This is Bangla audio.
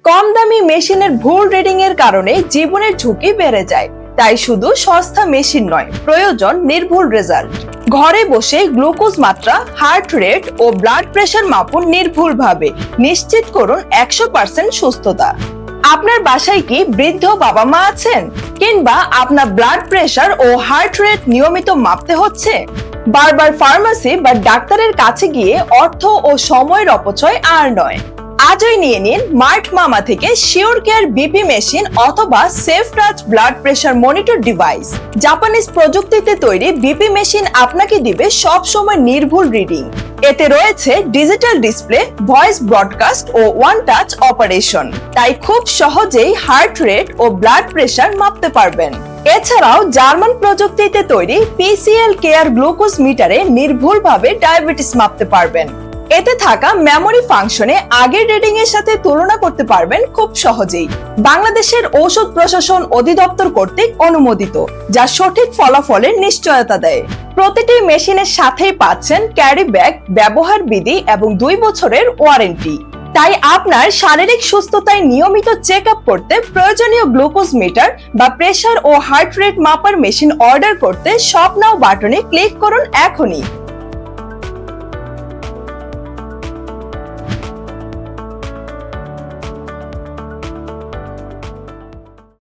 কম দামি মেশিনের ভুল রিডিং এর কারণে জীবনের ঝুঁকি বেড়ে যায়। তাই শুধু সস্তা মেশিন নয়, প্রয়োজন নির্ভুল রেজাল্ট। ঘরে বসে গ্লুকোজ মাত্রা, হার্ট রেট ও ব্লাড প্রেশার মাপুন নির্ভুলভাবে। নিশ্চিত করুন 100% সুস্থতা। আপনার বাসায় কি বৃদ্ধ বাবা মা আছেন, কিংবা আপনার ব্লাড প্রেশার ও হার্ট রেট নিয়মিত মাপতে হচ্ছে? বারবার ফার্মেসি বা ডাক্তারের কাছে গিয়ে অর্থ ও সময়ের অপচয় আর নয়। আজই নিয়ে নিন মার্ট মামা থেকে শিওর কেয়ার বিপি মেশিন অথবা safe touch blood pressure monitor device. Japanese প্রযুক্তিতে তৈরি বিপি মেশিন আপনাকে দিবে সব সময় নির্ভুল রিডিং। এতে রয়েছে ডিজিটাল ডিসপ্লে, ভয়েস ব্রডকাস্ট ও ওয়ান টাচ অপারেশন। তাই খুব সহজেই হার্ট রেট ও ব্লাড প্রেশার মাপতে পারবেন। এছাড়াও জার্মান প্রযুক্তিতে তৈরি পিসিএল কেয়ার গ্লুকোজ মিটারে নির্ভুলভাবে ডায়াবেটিস মাপতে পারবেন। এতে থাকা মেমোরি ফাংশনে আগের রিডিং এর সাথে তুলনা করতে পারবেন খুব সহজেই। বাংলাদেশের ঔষধ প্রশাসন অধিদপ্তর কর্তৃক অনুমোদিত, যা সঠিক ফলাফলের নিশ্চয়তা দেয়। প্রতিটি মেশিনের সাথেই পাচ্ছেন ক্যারি ব্যাগ, ব্যবহার বিধি এবং 2 বছরের ওয়ারেন্টি। তাই আপনার শারীরিক সুস্থতায় নিয়মিত চেক আপ করতে প্রয়োজনীয় গ্লুকোজ মিটার বা প্রেসার ও হার্ট রেট মাপার মেশিন অর্ডার করতে শপ নাও বাটনে ক্লিক করুন এখনই।